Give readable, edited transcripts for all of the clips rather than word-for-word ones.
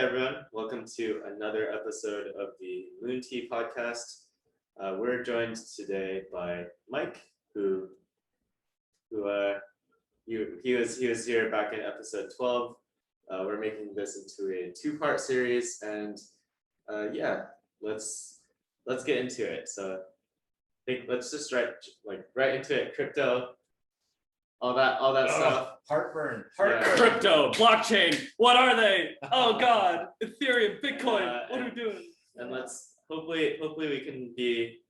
everyone. Welcome to another episode of the Moon Tea podcast. We're joined today by Mike, who he was here back in episode 12. We're making this into a two-part series, and yeah, let's get into it. So I think let's just right into it. Crypto, all that stuff. Heartburn. Yeah. Crypto, blockchain, what are they? Oh God, Ethereum, Bitcoin, what are we doing? And let's hopefully we can be.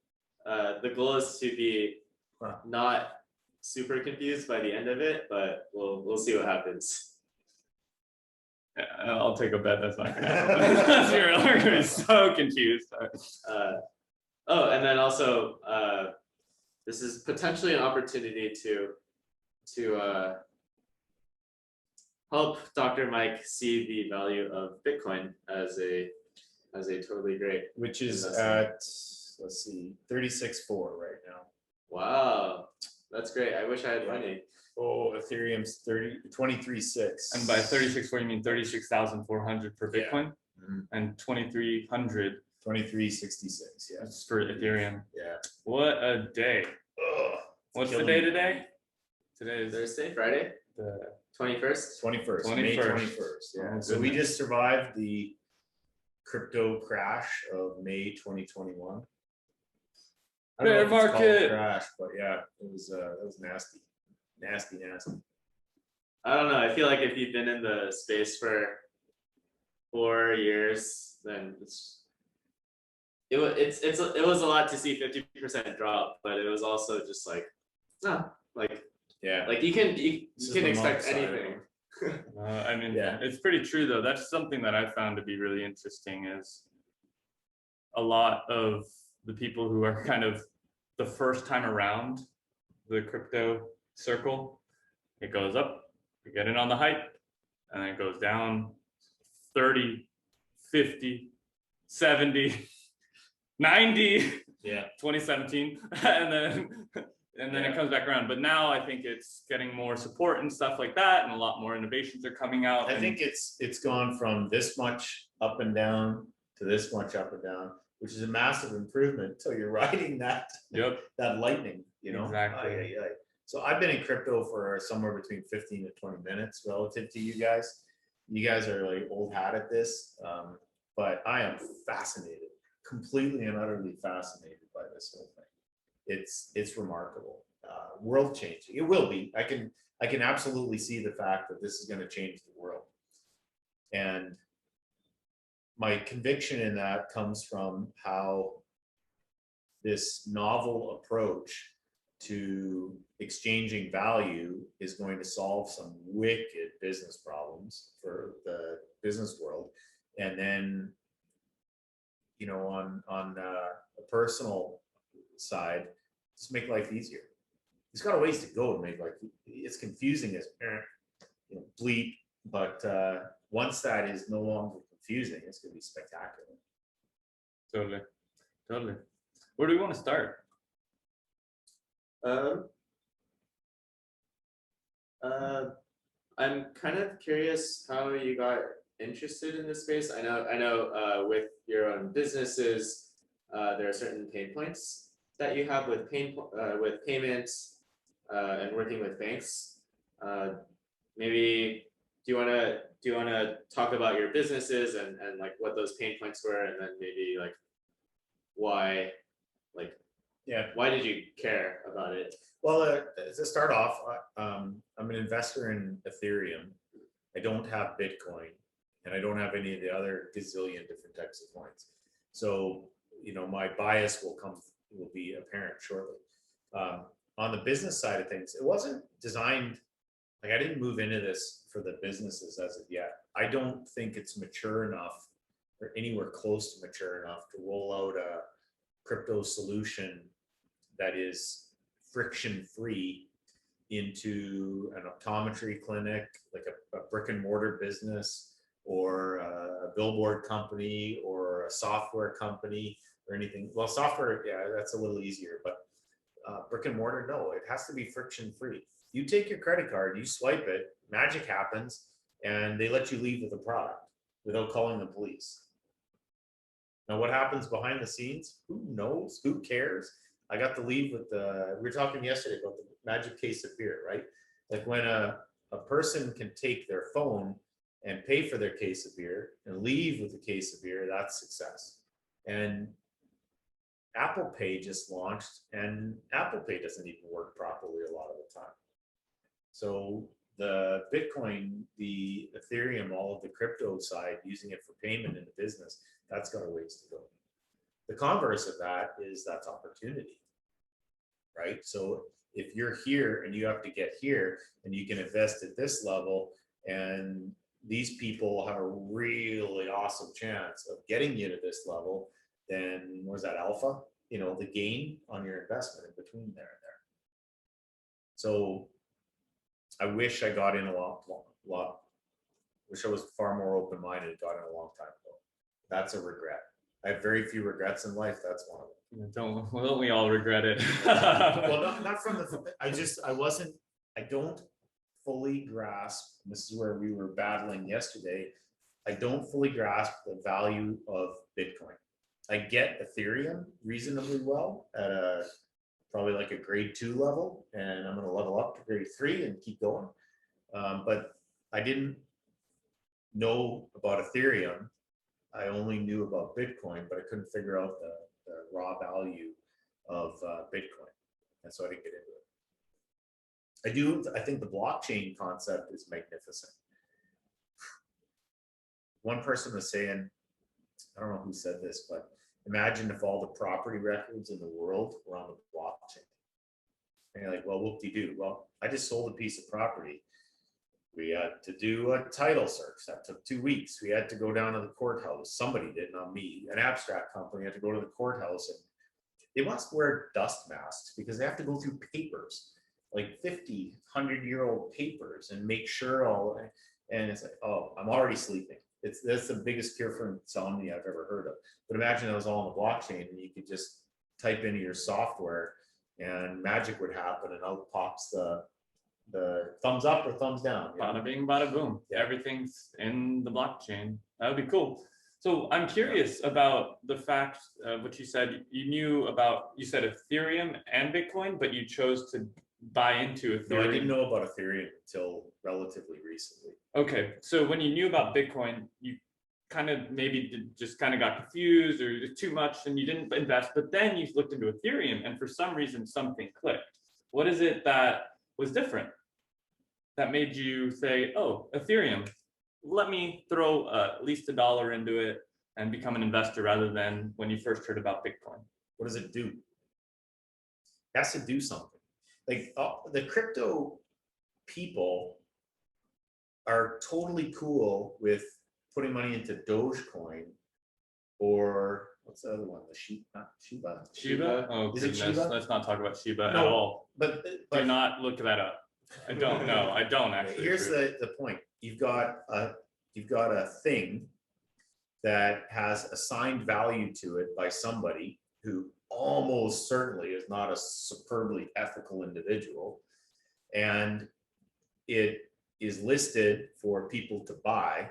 The goal is to be not super confused by the end of it, but we'll see what happens. Yeah, I'll take a bet that's not gonna happen. We're gonna be so confused. Oh, and then also this is potentially an opportunity to help Dr. Mike see the value of Bitcoin as a totally great, Which is investment. at, let's see, 36.4 right now. Wow, that's great. I wish I had money. Oh, Ethereum's 23.6. And by 36.4 you mean 36,400 for Yeah. Bitcoin, and 2,300 23.66. Yeah. is for Ethereum. Yeah. What a day! Ugh, What's the killing day me. today? Today is Thursday, Friday, the 21st. 21st. May 21st. 21st. Yeah. Oh, So we goodness. just survived the crypto crash of May 2021. I don't know Bear if it's called a market. crash, but yeah, it was nasty. Nasty. I don't know. I feel like if you've been in the space for 4 years, then it was a lot to see 50% drop, but it was also just like, Yeah. like you can This is the expect monk side of anything. I mean, Yeah. it's pretty true though. That's something that I found to be really interesting is a lot of the people who are kind of the first time around the crypto circle, it goes up, you get in on the hype, and then it goes down 30, 50, 70, 90, Yeah. 2017, and then it comes back around. But now I think it's getting more support and stuff like that, and a lot more innovations are coming out. I think it's gone from this much up and down to this much up and down, which is a massive improvement until you're riding that Yep. that lightning, you know. Exactly. Ay, ay, ay. So I've been in crypto for somewhere between 15 to 20 minutes relative to you guys. You guys are like old hat at this, but I am fascinated, completely and utterly fascinated by this whole thing. It's remarkable, world changing. It will be. I can absolutely see the fact that this is going to change the world, and my conviction in that comes from how this novel approach to exchanging value is going to solve some wicked business problems for the business world. And then, you know, on a personal side, just make life easier. It's got a ways to go to make life. It's confusing as bleep, but once that is no longer confusing, it's going to be spectacular. Totally. Where do we want to start? I'm kind of curious how you got interested in this space. I know with your own businesses, there are certain pain points that you have with payments and working with banks. Maybe do you want to talk about your businesses and like what those pain points were, and then maybe like why did you care about it? Well, to start off, I'm an investor in Ethereum. I don't have Bitcoin, and I don't have any of the other gazillion different types of coins. So, you know, my bias will be apparent shortly. On the business side of things, it wasn't designed, like I didn't move into this for the businesses as of yet. I don't think it's mature enough or anywhere close to mature enough to roll out a crypto solution that is friction-free into an optometry clinic, like a brick and mortar business, or a billboard company, or a software company, or anything. Well, software, yeah, that's a little easier, but brick and mortar, no, it has to be friction-free. You take your credit card, you swipe it, magic happens, and they let you leave with a product without calling the police. Now, what happens behind the scenes? Who knows? Who cares? I got to leave with we were talking yesterday about the magic case of beer, right? Like when a person can take their phone and pay for their case of beer and leave with a case of beer, that's success. And Apple Pay just launched, and Apple Pay doesn't even work properly a lot of the time. So the Bitcoin, the Ethereum, all of the crypto side, using it for payment in the business, that's got a ways to go. The converse of that is that's opportunity, right? So if you're here and you have to get here and you can invest at this level, and these people have a really awesome chance of getting you to this level, then what is that, alpha? You know, the gain on your investment in between there and there. So I wish I got in a lot. Wish I was far more open-minded, got in a long time ago. That's a regret. I have very few regrets in life. That's one of them. Don't we all regret it? Well, not from the, I don't fully grasp, this is where we were battling yesterday. I don't fully grasp the value of Bitcoin. I get Ethereum reasonably well at probably like a grade 2 level, and I'm going to level up to grade 3 and keep going. But I didn't know about Ethereum. I only knew about Bitcoin, but I couldn't figure out the raw value of Bitcoin, and so I didn't get into it. I think the blockchain concept is magnificent. One person was saying, I don't know who said this, but imagine if all the property records in the world were on the blockchain. And you're like, well, whoop-de-doo. Well, I just sold a piece of property. We had to do a title search. That took 2 weeks. We had to go down to the courthouse. Somebody did, not me. An abstract company had to go to the courthouse, and they must wear dust masks because they have to go through papers, like 50, 100-year-old papers, and make sure all, and it's like, oh, I'm already sleeping. That's the biggest cure for insomnia I've ever heard of. But imagine it was all on the blockchain, and you could just type into your software and magic would happen, and out pops the thumbs up or thumbs down. Bada bing, bada boom. Yeah. Everything's in the blockchain. That would be cool. So I'm curious about the fact what you said. You said Ethereum and Bitcoin, but you chose to buy into Ethereum. No, I didn't know about Ethereum until relatively recently. Okay, so when you knew about Bitcoin, you kind of just kind of got confused, or it was too much and you didn't invest, but then you looked into Ethereum and for some reason something clicked. What is it that was different that made you say, oh, Ethereum, let me throw at least $1 into it and become an investor, rather than when you first heard about Bitcoin? What does it do? It has to do something. Like the crypto people are totally cool with putting money into Dogecoin, or what's the other one? The Shiba. Shiba? Oh, Is it goodness. Shiba? Let's not talk about Shiba No, at all. But Do not look that up. I don't know. I don't actually. Here's the point. You've got a thing that has assigned value to it by somebody who almost certainly is not a superbly ethical individual, and it is listed for people to buy,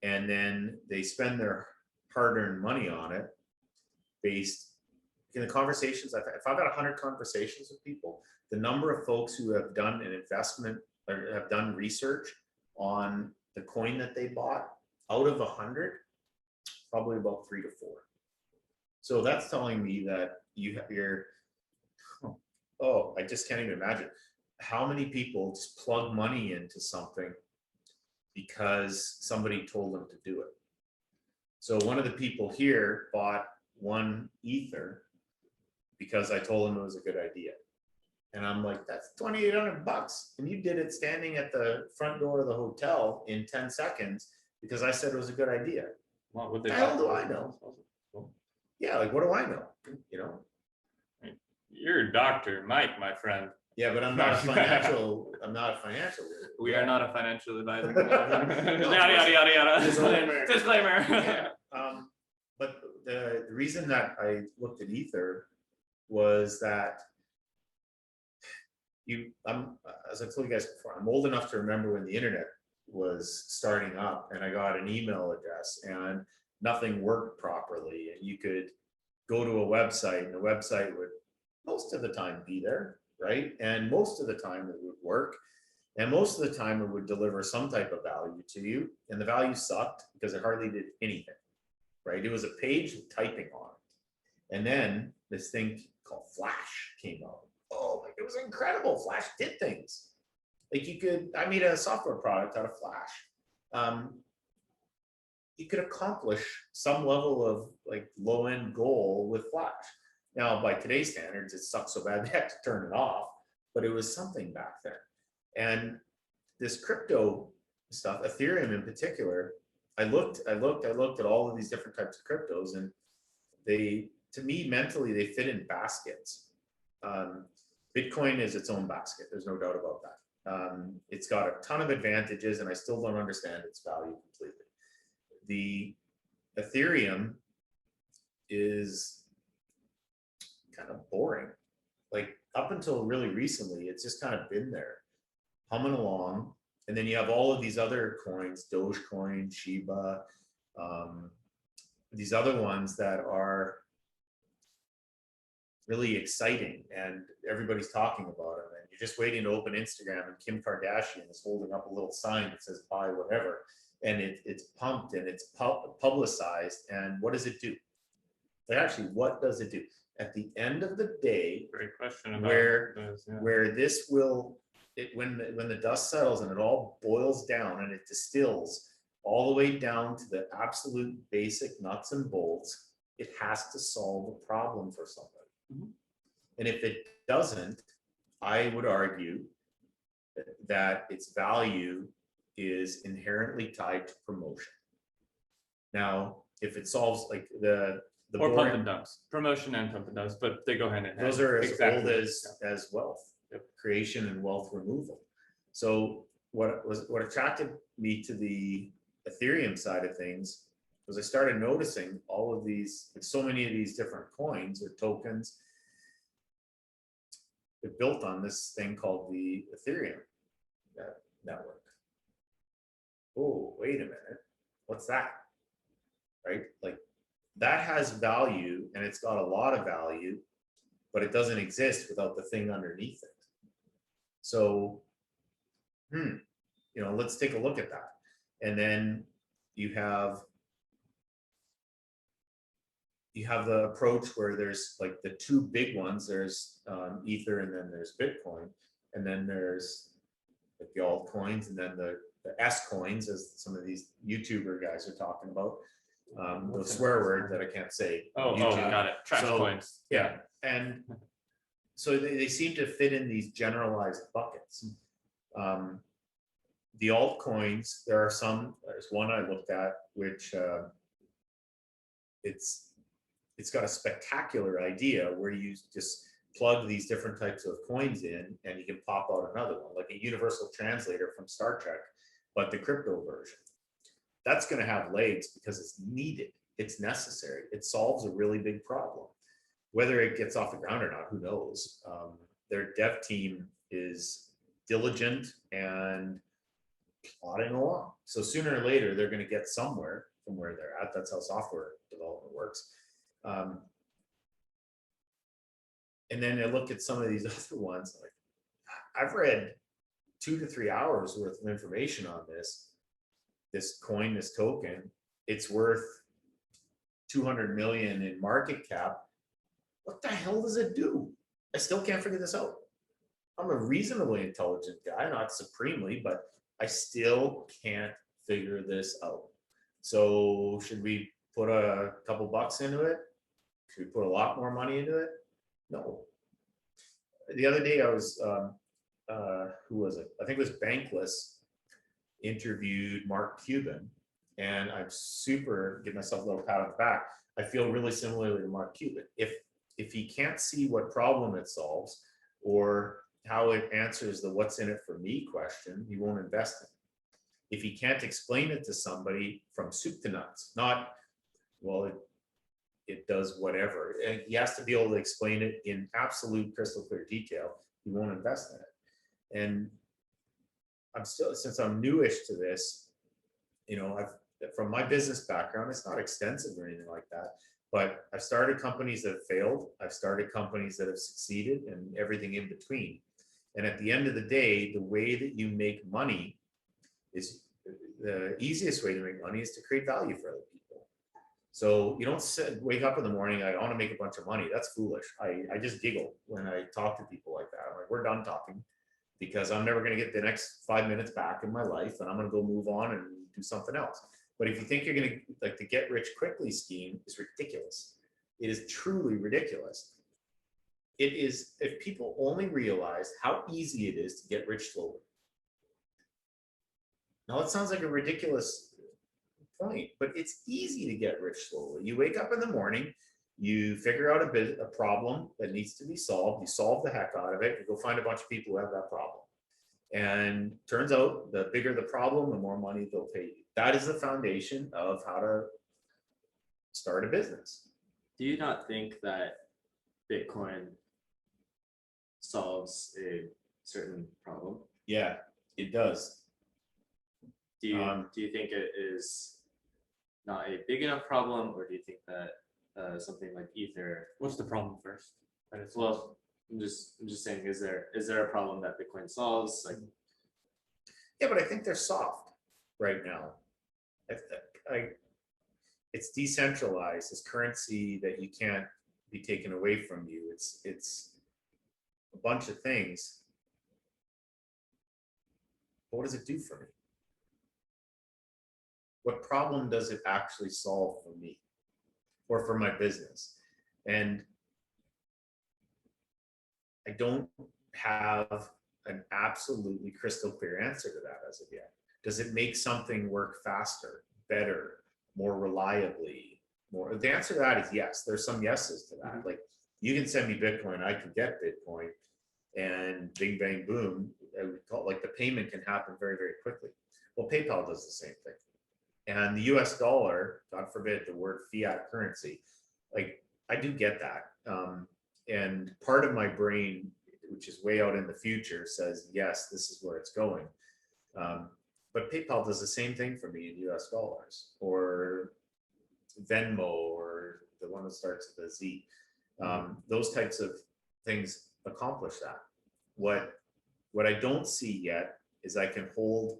and then they spend their hard-earned money on it based in the conversations. If I've got 100 conversations with people, the number of folks who have done an investment or have done research on the coin that they bought, out of 100, probably about 3 to 4. So that's telling me that I just can't even imagine how many people just plug money into something because somebody told them to do it. So one of the people here bought 1 Ether because I told him it was a good idea. And I'm like, that's $2,800. And you did it standing at the front door of the hotel in 10 seconds because I said it was a good idea. What would the hell do I know? Yeah, like what do I know? You know? You're Dr. Mike, my friend. Yeah, but I'm not a financial. We are not a financial advisor. Yada yada yada yada. Disclaimer. Disclaimer. Yeah. But the reason that I looked at Ether was that as I told you guys before, I'm old enough to remember when the internet was starting up, and I got an email address, and nothing worked properly, and you could go to a website, and the website would most of the time be there, right? And most of the time it would work, and most of the time it would deliver some type of value to you, and the value sucked because it hardly did anything, right? It was a page with typing on it. And then this thing called Flash came out. Oh, like, it was incredible. Flash did things. Like, you could, I made a software product out of Flash. You could accomplish some level of like low end goal with Flash. Now, by today's standards, it sucks so bad they had to turn it off, but it was something back then. And this crypto stuff, Ethereum in particular, I looked at all of these different types of cryptos, and they, to me, mentally, they fit in baskets. Bitcoin is its own basket. There's no doubt about that. It's got a ton of advantages, and I still don't understand its value completely. The Ethereum is kind of boring. Like, up until really recently, it's just kind of been there, humming along. And then you have all of these other coins, Dogecoin, Shiba, these other ones that are really exciting, and everybody's talking about them. And you're just waiting to open Instagram, and Kim Kardashian is holding up a little sign that says buy whatever. And it's pumped, and it's publicized. And what does it do? Like, actually, what does it do? At the end of the day, Great question. About where this will, when the dust settles and it all boils down and it distills all the way down to the absolute basic nuts and bolts, it has to solve a problem for somebody. Mm-hmm. And if it doesn't, I would argue that its value is inherently tied to promotion. Now, if it solves like the or pump and dumps, promotion and pump and dumps, but they go hand in hand. Those are as exactly. old as wealth, creation and wealth removal. So what attracted me to the Ethereum side of things was I started noticing all of these, so many of these different coins or tokens. They're built on this thing called the Ethereum network. Oh, wait a minute. What's that? Right? Like, that has value, and it's got a lot of value, but it doesn't exist without the thing underneath it. So, let's take a look at that. And then you have the approach where there's like the two big ones. There's Ether, and then there's Bitcoin, and then there's like the altcoins, and then the S coins, as some of these YouTuber guys are talking about. The swear word that I can't say. Oh, got it. Trash coins. Yeah. And so they seem to fit in these generalized buckets. The altcoins, there's one I looked at, which it's got a spectacular idea where you just plug these different types of coins in, and you can pop out another one, like a universal translator from Star Trek, but the crypto version. That's going to have legs because it's needed. It's necessary. It solves a really big problem. Whether it gets off the ground or not, who knows? Their dev team is diligent and plodding along. So sooner or later, they're going to get somewhere from where they're at. That's how software development works. And then I look at some of these other ones. Like, I've read 2 to 3 hours worth of information on this coin, this token. It's worth 200 million in market cap. What the hell does it do? I still can't figure this out. I'm a reasonably intelligent guy, not supremely, but I still can't figure this out. So should we put a couple bucks into it? Should we put a lot more money into it? No. The other day I was, who was it? I think it was Bankless interviewed Mark Cuban, and I'm super, give myself a little pat on the back. I feel really similarly to Mark Cuban. If he can't see what problem it solves or how it answers the what's in it for me question, he won't invest in it. If he can't explain it to somebody from soup to nuts, not, well, it does whatever, and he has to be able to explain it in absolute crystal clear detail, he won't invest in it. And since I'm newish to this, you know, from my business background, it's not extensive or anything like that, but I've started companies that have failed. I've started companies that have succeeded, and everything in between. And at the end of the day, the way that you make money is the easiest way to make money is to create value for other people. So you don't wake up in the morning, I want to make a bunch of money. That's foolish. I just giggle when I talk to people like that. I'm like, we're done talking, because I'm never going to get the next 5 minutes back in my life, and I'm going to go move on and do something else. But if you think you're going to, like, the get rich quickly scheme is ridiculous. It is truly ridiculous. It is, if people only realize how easy it is to get rich slowly. Now, it sounds like a ridiculous point, but it's easy to get rich slowly. You wake up in the morning, you figure out a problem that needs to be solved, you solve the heck out of it, you go find a bunch of people who have that problem. And turns out the bigger the problem, the more money they'll pay you. That is the foundation of how to start a business. Do you not think that Bitcoin solves a certain problem? Yeah, it does. Do you think it is not a big enough problem, or do you think that something like Ether? What's the problem first? Well, I'm just saying, is there a problem that Bitcoin solves? Like, yeah, but I think they're soft right now. It's decentralized. It's currency that you can't be taken away from you. It's a bunch of things. But what does it do for me? What problem does it actually solve for me or for my business? And I don't have an absolutely crystal clear answer to that as of yet. Does it make something work faster, better, more reliably? More? The answer to that is yes. There's some yeses to that. Like, you can send me Bitcoin, I can get Bitcoin, and bing, bang, boom. Like, the payment can happen very, very quickly. Well, PayPal does the same thing. And the US dollar, God forbid the word fiat currency, like, I do get that. And part of my brain, which is way out in the future, says, yes, this is where it's going. But PayPal does the same thing for me in US dollars, or Venmo, or the one that starts with a Z. Those types of things accomplish that. What I don't see yet is I can hold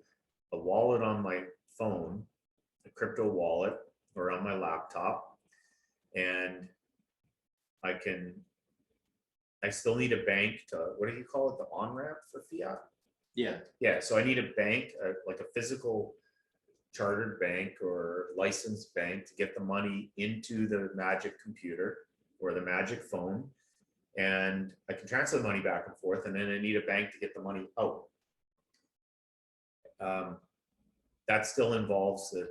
a wallet on my phone, a crypto wallet, or on my laptop, and I still need a bank to, what do you call it, the on-ramp for fiat? Yeah, so I need a bank, like a physical chartered bank or licensed bank, to get the money into the magic computer or the magic phone, and I can transfer the money back and forth, and then I need a bank to get the money out. That still involves the,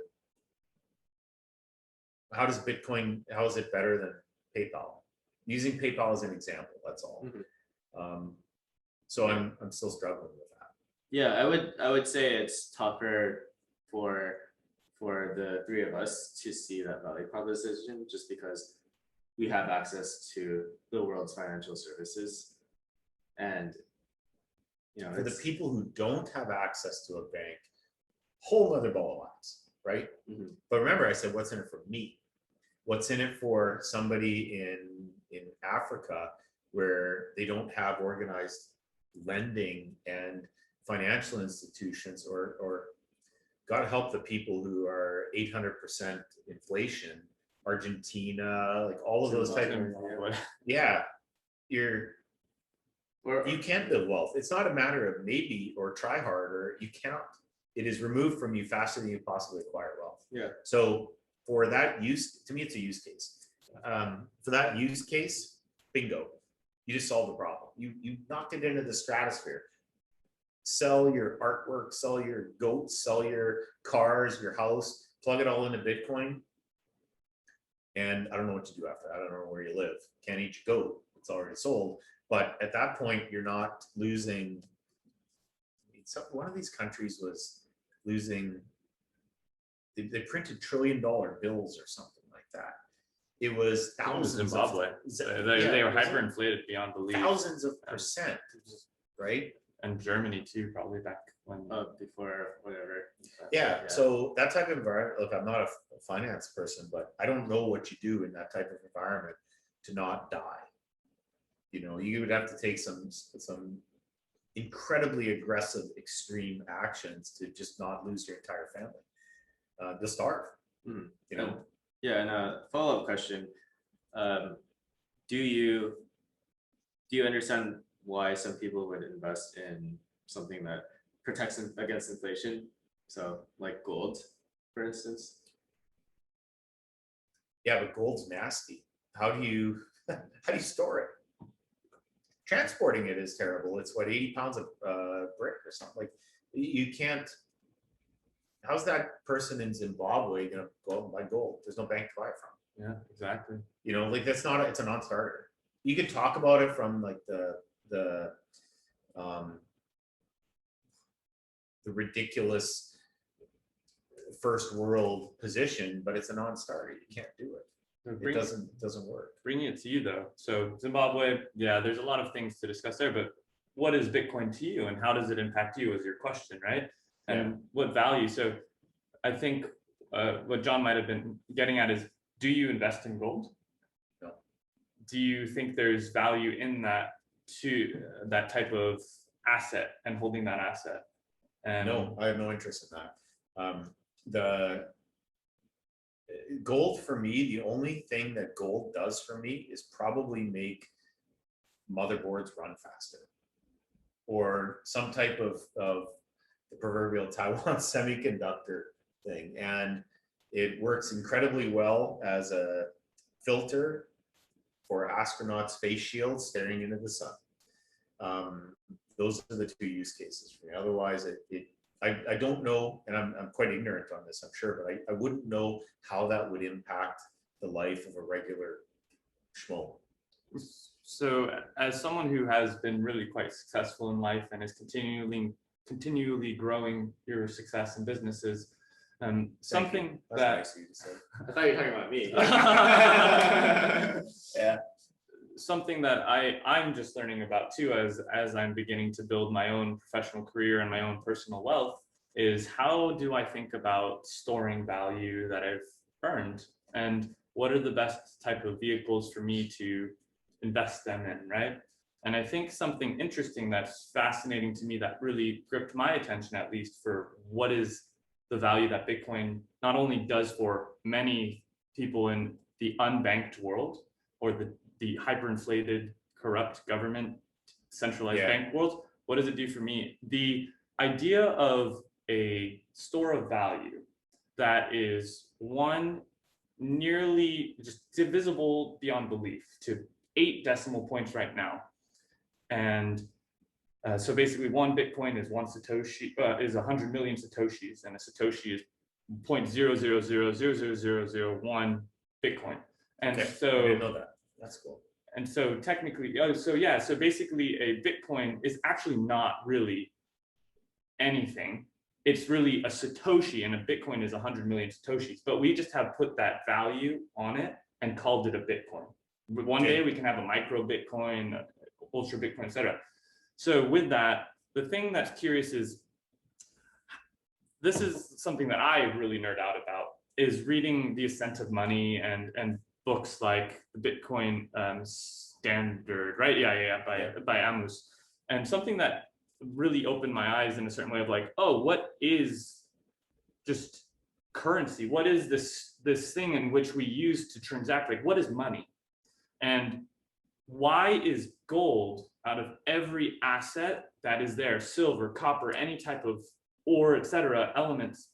how is it better than PayPal? Using PayPal as an example, that's all. So I'm still struggling with that. Yeah, I would say it's tougher for the three of us to see that value proposition, just because we have access to the world's financial services, and for the people who don't have access to a bank, whole other ball of wax, right? But remember, I said, what's in it for me? What's in it for somebody in Africa, where they don't have organized lending and financial institutions, or God help the people who are 800% inflation, Argentina, like all of those type of, yeah, you can't build wealth. It's not a matter of maybe or try harder. You cannot. It is removed from you faster than you possibly acquire wealth. Yeah. So for that use, to me, it's a use case. For that use case, bingo, you just solved the problem. You knocked it into the stratosphere. Sell your artwork, sell your goats, sell your cars, your house, plug it all into Bitcoin. And I don't know what to do after that. I don't know where you live. Can't eat your goat. It's already sold. But at that point, you're not losing. One of these countries was losing. They printed $1 trillion bills or something like that. It was thousands. Zimbabwe. They were hyperinflated beyond belief. Thousands of percent, right? And Germany too, probably back when before whatever. Yeah, so that type of environment, look, I'm not a finance person, but I don't know what you do in that type of environment to not die. You know, you would have to take some incredibly aggressive, extreme actions to just not lose your entire family, to starve. Mm. You know, Yeah, and a follow-up question: Do you understand why some people would invest in something that protects them against inflation? So, like gold, for instance. yeah, but gold's nasty. How do you store it? Transporting it is terrible. It's what, 80 pounds of brick or something. Like, you can't. How's that person in Zimbabwe gonna go out and buy gold? There's no bank to buy it from. yeah, exactly. You know, like it's a non-starter. You could talk about it from like the ridiculous first world position, but it's a non-starter. You can't do it. It doesn't work. Bringing it to you though. So Zimbabwe, yeah, there's a lot of things to discuss there, but what is Bitcoin to you and how does it impact you is your question, right? And what value? So I think what John might have been getting at is, do you invest in gold? No. Do you think there's value in that to that type of asset and holding that asset? And no, I have no interest in that. The gold for me, the only thing that gold does for me is probably make motherboards run faster, or some type of the proverbial Taiwan semiconductor thing, and it works incredibly well as a filter for astronauts' face shields staring into the sun. Those are the two use cases for me. Otherwise, I don't know, and I'm quite ignorant on this, I'm sure, but I wouldn't know how that would impact the life of a regular schmo. So as someone who has been really quite successful in life and is continually growing your success in businesses, something That's that nice of you to say. I thought you were talking about me. Yeah. Something that I'm just learning about too, as I'm beginning to build my own professional career and my own personal wealth, is how do I think about storing value that I've earned, and what are the best type of vehicles for me to invest them in, right? And I think something interesting that's fascinating to me that really gripped my attention, at least, for what is the value that Bitcoin not only does for many people in the unbanked world, or the hyperinflated, corrupt government, centralized bank world. What does it do for me? The idea of a store of value that is nearly just divisible beyond belief to 8 decimal points right now. And so basically 1 Bitcoin is 1 Satoshi, is 100 million Satoshis, and a Satoshi is 0.0000001 Bitcoin. And so I didn't know that. That's cool. And so technically, so basically a Bitcoin is actually not really anything. It's really a Satoshi, and a Bitcoin is 100 million Satoshis, but we just have put that value on it and called it a Bitcoin. One day we can have a micro Bitcoin, ultra Bitcoin, etc. So with that, the thing that's curious is, this is something that I really nerd out about, is reading The Ascent of Money and books like the Bitcoin Standard, right? By Amos. And something that really opened my eyes in a certain way of like, oh, what is just currency? What is this thing in which we use to transact? Like, what is money? And why is gold, out of every asset that is there, silver, copper, any type of ore, etc., elements,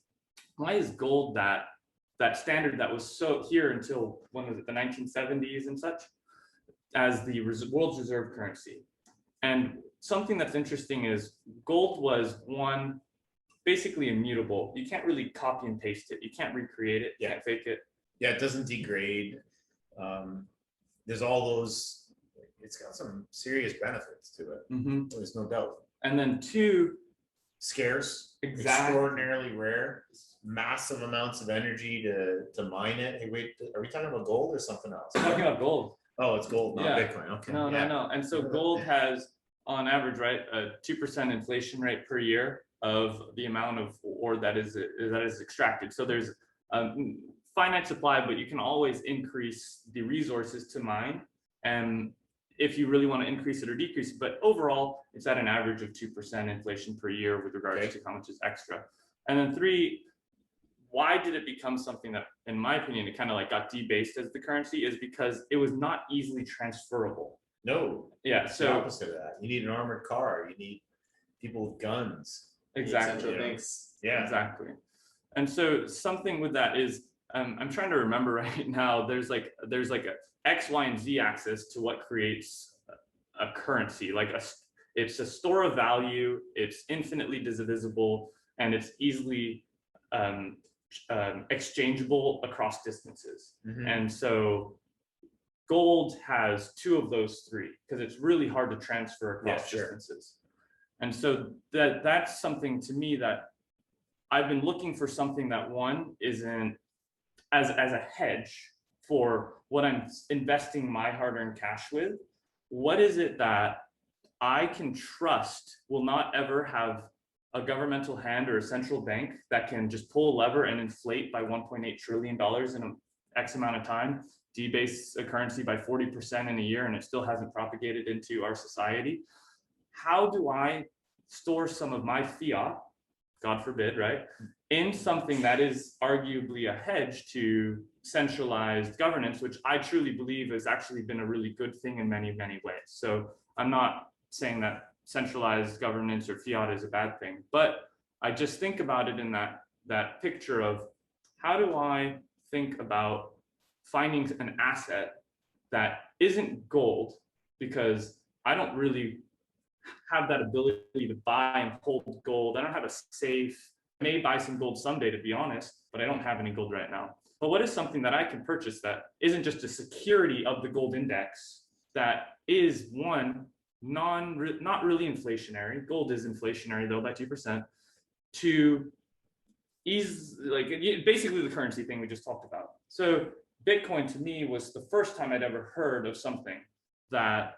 why is gold that standard that was so here until, when was it, the 1970s and such, as the world's reserve currency? And something that's interesting is gold was basically immutable. You can't really copy and paste it. You can't recreate it. You can't fake it. Yeah, it doesn't degrade. There's all those, it's got some serious benefits to it. Mm-hmm. There's no doubt. And then 2, scarce, extraordinarily rare, massive amounts of energy to mine it. Hey, wait, are we talking about gold or something else? I'm talking about gold. Oh, it's gold, not Bitcoin. Okay. No. And so gold has, on average, right, a 2% inflation rate per year. of the amount of ore that is extracted. So there's a finite supply, but you can always increase the resources to mine, and if you really want to increase it or decrease it. But overall, it's at an average of 2% inflation per year with regards to how much is extra. And then 3, why did it become something that, in my opinion, it kind of like got debased as the currency, is because it was not easily transferable. No. Yeah. It's So the opposite of that. You need an armored car. You need people with guns. exactly. Central banks. Yeah. Exactly. And so something with that is, I'm trying to remember right now, there's like a X, Y, and Z axis to what creates a currency. Like it's a store of value, it's infinitely divisible, and it's easily exchangeable across distances. Mhm. And so gold has 2 of those 3 because it's really hard to transfer across distances. And so that's something to me that I've been looking for, something that, one, isn't as a hedge for what I'm investing my hard-earned cash with. What is it that I can trust will not ever have a governmental hand or a central bank that can just pull a lever and inflate by $1.8 trillion in an X amount of time, debase a currency by 40% in a year, and it still hasn't propagated into our society? How do I store some of my fiat, God forbid, right, in something that is arguably a hedge to centralized governance, which I truly believe has actually been a really good thing in many, many ways. So I'm not saying that centralized governance or fiat is a bad thing, but I just think about it in that picture of, how do I think about finding an asset that isn't gold, because I don't really have that ability to buy and hold gold. I don't have a safe. I may buy some gold someday, to be honest, but I don't have any gold right now. But what is something that I can purchase that isn't just a security of the gold index, that is, one, not really inflationary. Gold is inflationary though by 2%. 2, is like basically the currency thing we just talked about. So Bitcoin to me was the first time I'd ever heard of something that,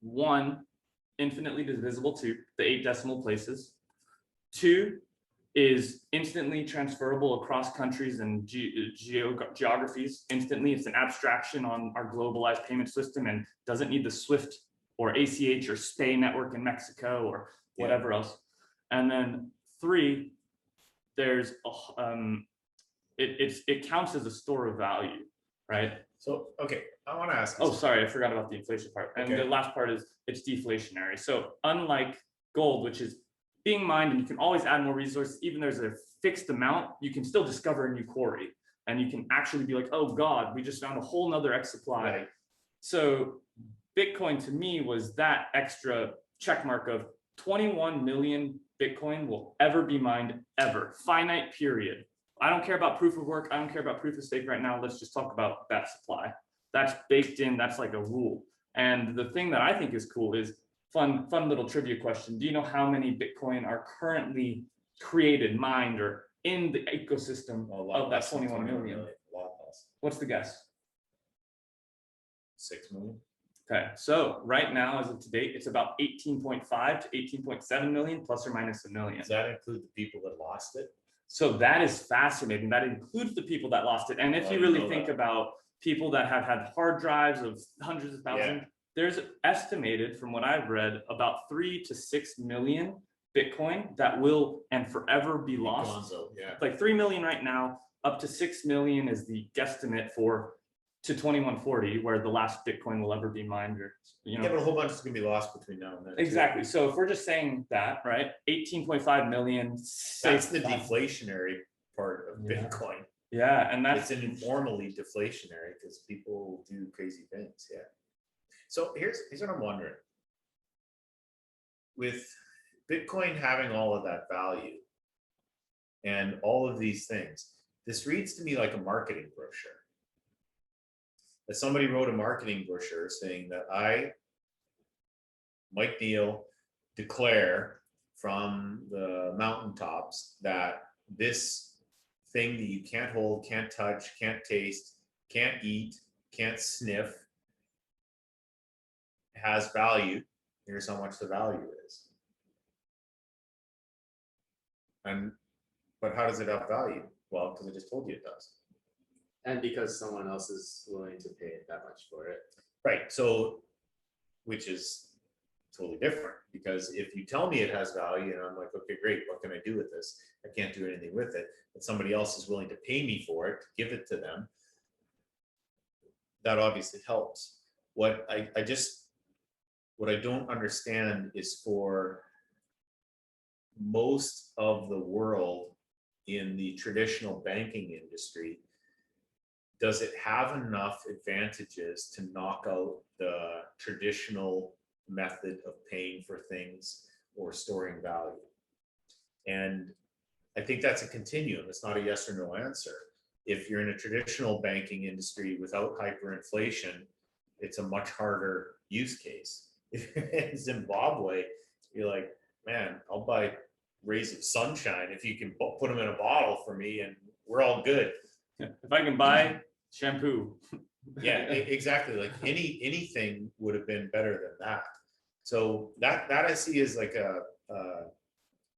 1, infinitely divisible to the 8 decimal places, 2, is instantly transferable across countries and geographies instantly. It's an abstraction on our globalized payment system and doesn't need the SWIFT or ACH or SPAY network in Mexico or whatever else. And then 3, there's it counts as a store of value, right? So, okay, I want to ask. Oh, sorry, I forgot about the inflation part. And the last part is it's deflationary. So unlike gold, which is being mined and you can always add more resources, even there's a fixed amount, you can still discover a new quarry. And you can actually be like, oh God, we just found a whole nother X supply. Right. So Bitcoin to me was that extra check mark of 21 million Bitcoin will ever be mined, ever. Finite period. I don't care about proof of work. I don't care about proof of stake right now. Let's just talk about that supply. That's baked in. That's like a rule. And the thing that I think is cool is, fun little trivia question. Do you know how many Bitcoin are currently created, mined, or in the ecosystem of that 21 million? A lot less. What's the guess? 6 million. Okay, so right now, as of today, it's about 18.5 to 18.7 million, plus or minus a million. Does that include the people that lost it? So that is fascinating. That includes the people that lost it. And if you really think about people that have had hard drives of hundreds of thousands, there's estimated, from what I've read, about 3 to 6 million Bitcoin that will and forever be lost. Like 3 million right now, up to 6 million is the guesstimate to 2140, where the last Bitcoin will ever be mined, or but a whole bunch is gonna be lost between now and then. Exactly. So if we're just saying that, right, 18.5 million. That's the deflationary part of Bitcoin. Yeah, and that's it's informally deflationary because people do crazy things. Yeah. So here's what I'm wondering. With Bitcoin having all of that value and all of these things, this reads to me like a marketing brochure. That somebody wrote a marketing brochure saying that I, Mike Neal, declare from the mountaintops that this thing that you can't hold, can't touch, can't taste, can't eat, can't sniff, has value. Here's how much the value is. But how does it have value? Well, because I just told you it does. And because someone else is willing to pay that much for it. Right. So, which is totally different, because if you tell me it has value and I'm like, okay, great, what can I do with this? I can't do anything with it, but somebody else is willing to pay me for it, to give it to them, that obviously helps. What I don't understand is, for most of the world in the traditional banking industry, does it have enough advantages to knock out the traditional method of paying for things or storing value? And I think that's a continuum. It's not a yes or no answer. If you're in a traditional banking industry without hyperinflation, it's a much harder use case. If you're in Zimbabwe, you're like, man, I'll buy rays of sunshine if you can put them in a bottle for me, and we're all good. If I can buy shampoo. Yeah, exactly. Like anything would have been better than that. So that I see as like a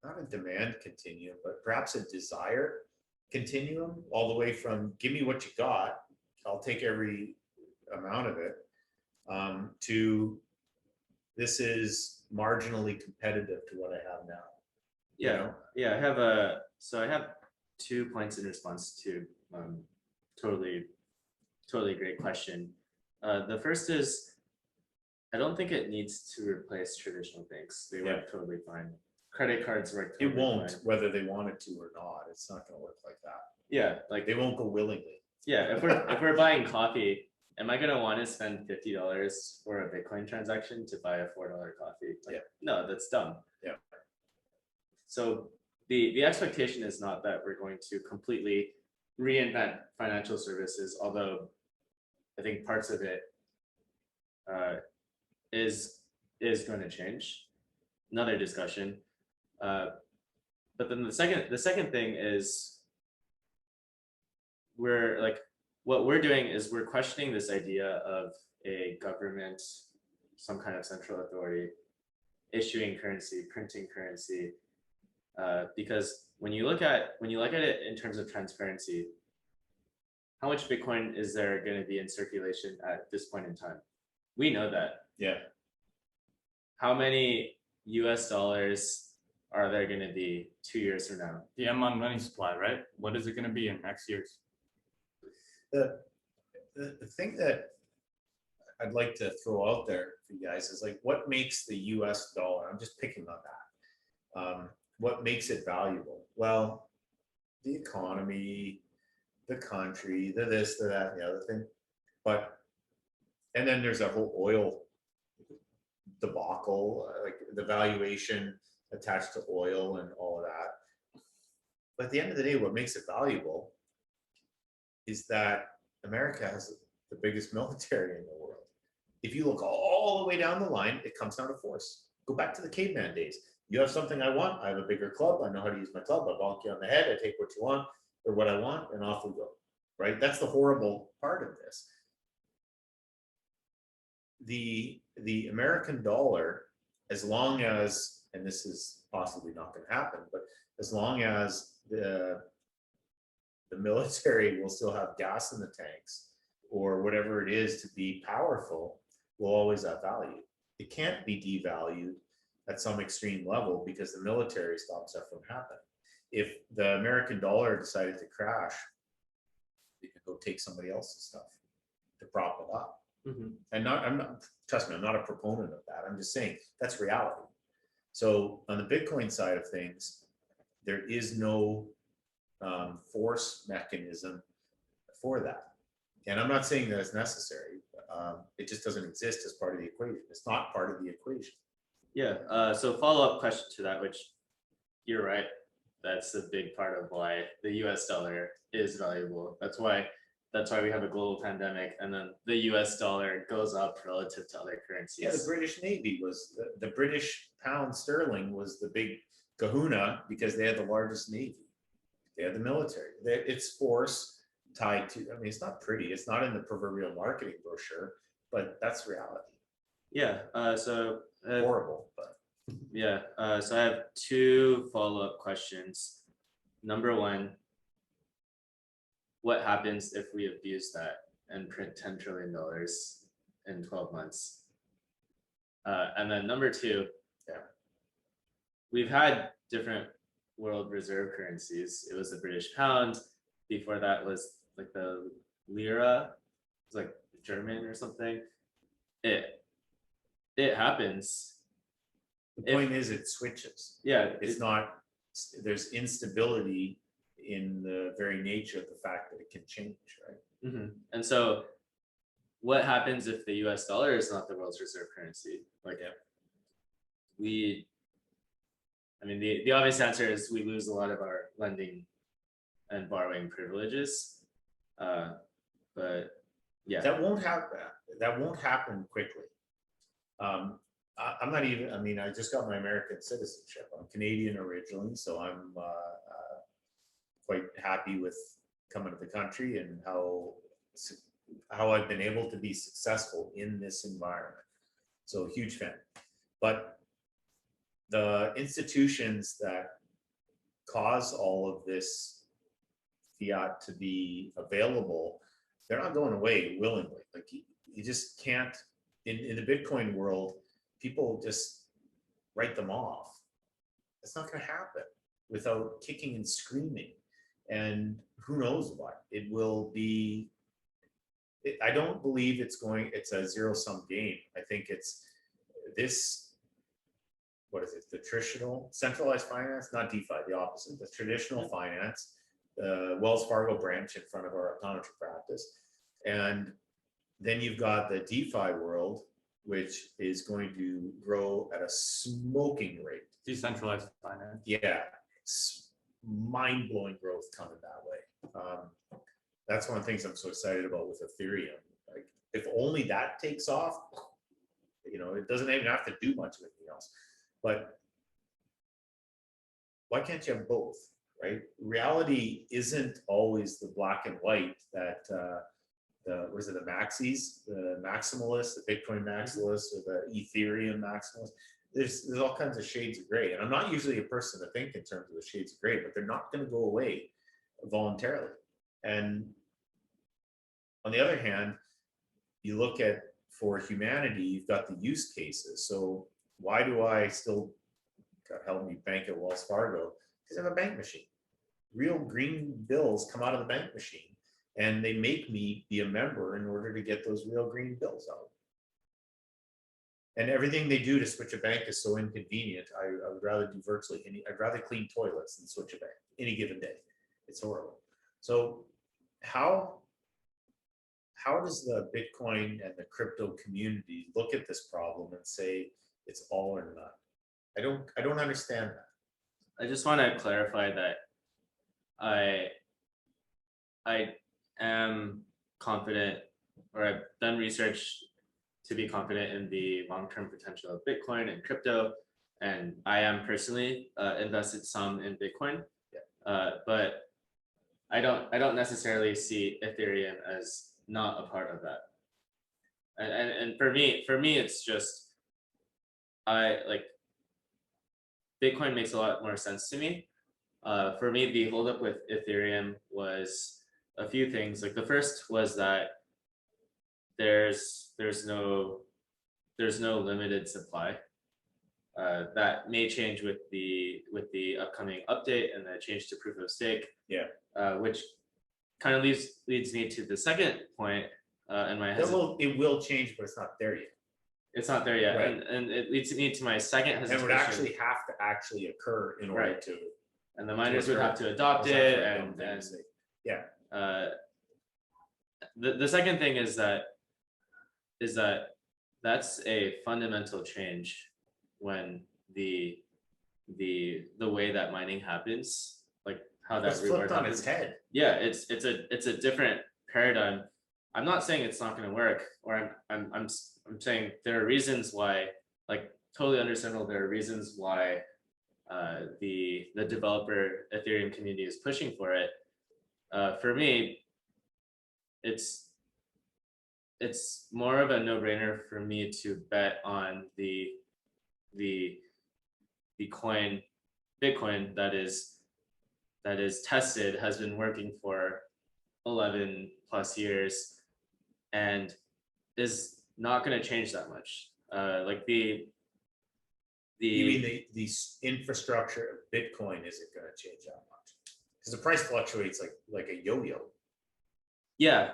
not a demand continuum, but perhaps a desire continuum, all the way from give me what you got, I'll take every amount of it, to this is marginally competitive to what I have now. Yeah, You know? yeah. I have 2 points in response to totally great question. The first is, I don't think it needs to replace traditional banks. They work totally fine. Credit cards work totally It won't, fine. whether they wanted to or not. It's not going to work like that. Yeah, like They won't go willingly. yeah. If we're buying coffee, am I gonna want to spend $50 for a Bitcoin transaction to buy a $4 coffee? Like, no, that's dumb. Yeah. So the expectation is not that we're going to completely reinvent financial services, although I think parts of it is going to change. Another discussion. But then the second thing is, what we're doing is we're questioning this idea of a government, some kind of central authority, issuing currency, printing currency, because when you look at it in terms of transparency, how much Bitcoin is there going to be in circulation at this point in time? We know that. Yeah. How many US dollars are there going to be 2 years from now? The M on money supply, right? What is it going to be in next year's? The thing that I'd like to throw out there for you guys is like, what makes the US dollar, I'm just picking on that. What makes it valuable? Well, the economy, the country, the this, the that, the other thing. And then there's a whole oil debacle, like the valuation attached to oil and all of that. But at the end of the day, what makes it valuable is that America has the biggest military in the world. If you look all the way down the line, it comes down to force. Go back to the caveman days. You have something I want, I have a bigger club, I know how to use my club, I bonk you on the head, I take what you want or what I want, and off we go, right? That's the horrible part of this. The American dollar, as long as, and this is possibly not going to happen, but as long as the military will still have gas in the tanks or whatever it is to be powerful, will always have value. It can't be devalued at some extreme level because the military stops that from happening. If the American dollar decided to crash, they could go take somebody else's stuff to prop it up. Mm-hmm. And trust me, I'm not a proponent of that. I'm just saying that's reality. So on the Bitcoin side of things, there is no force mechanism for that. And I'm not saying that it's necessary. It just doesn't exist as part of the equation. It's not part of the equation. Yeah. So follow-up question to that, which you're right. That's a big part of why the US dollar is valuable. That's why we have a global pandemic, and then the US dollar goes up relative to other currencies. Yeah, the British Navy was the British pound sterling was the big kahuna because they had the largest navy. They had the military. It's force tied to, I mean, it's not pretty. It's not in the proverbial marketing brochure, but that's reality. Yeah. Horrible, but yeah. So I have 2 follow-up questions. number one, what happens if we abuse that and print $10 trillion in 12 months? And then number two, we've had different world reserve currencies. It was the British pound. Before that was like the lira. It's like German or something. It happens. The point is it switches. Yeah, It's not, there's instability in the very nature of the fact that it can change, right? And so what happens if the US dollar is not the world's reserve currency? Like, I mean, the obvious answer is we lose a lot of our lending and borrowing privileges. But yeah, That won't happen. That won't happen quickly. I'm not even, I mean, I just got my American citizenship. I'm Canadian originally, so I'm quite happy with coming to the country and how I've been able to be successful in this environment. So huge fan. But the institutions that cause all of this fiat to be available, they're not going away willingly. Like you just can't, in the Bitcoin world, people just write them off. It's not going to happen without kicking and screaming. And who knows what it will be. I don't believe it's a zero-sum game. I think it's this, what is it? The traditional centralized finance, not DeFi, the opposite, the traditional finance, the Wells Fargo branch in front of our optometry practice. And then you've got the DeFi world, which is going to grow at a smoking rate. Decentralized finance. Yeah, mind-blowing growth coming that way. That's one of the things I'm so excited about with Ethereum. Like, if only that takes off, you know, it doesn't even have to do much of anything else. But why can't you have both, right? Reality isn't always the black and white that the maxis, the maximalists, the Bitcoin maximalists, or the Ethereum maximalists. There's all kinds of shades of gray. And I'm not usually a person to think in terms of the shades of gray, but they're not going to go away voluntarily. And on the other hand, you look at, for humanity, you've got the use cases. So why do I still, God help me, bank at Wells Fargo? Because I have a bank machine. Real green bills come out of the bank machine, and they make me be a member in order to get those real green bills out. And everything they do to switch a bank is so inconvenient. I would rather do virtually I'd rather clean toilets than switch a bank any given day. It's horrible. So how does the Bitcoin and the crypto community look at this problem and say it's all or none? I don't understand that. I just want to clarify that I am confident, or I've done research to be confident in the long-term potential of Bitcoin and crypto, and I am personally invested some in Bitcoin, but I don't necessarily see Ethereum as not a part of that. And for me, it's just, I like, Bitcoin makes a lot more sense to me. For me, the holdup with Ethereum was a few things. Like, the first was that there's no limited supply. That may change with the upcoming update and the change to proof of stake. Which kind of leads me to the second point in my head. It will change, but it's not there yet. It's not there yet, right. and it leads me to my second hesitation. And it would actually have to occur in order to. And the miners would have to adopt it, and the second thing is that's a fundamental change when the way that mining happens, like how that flipped on its head. Yeah, it's a different paradigm. I'm not saying it's not going to work, or I'm saying there are reasons why, like, totally understandable. There are reasons why the developer Ethereum community is pushing for it. For me, it's more of a no-brainer for me to bet on the coin Bitcoin that is that is tested has been working for 11 plus years and is not going to change that much. Like You mean the infrastructure of Bitcoin isn't going to change that much? Because the price fluctuates like a yo-yo. Yeah.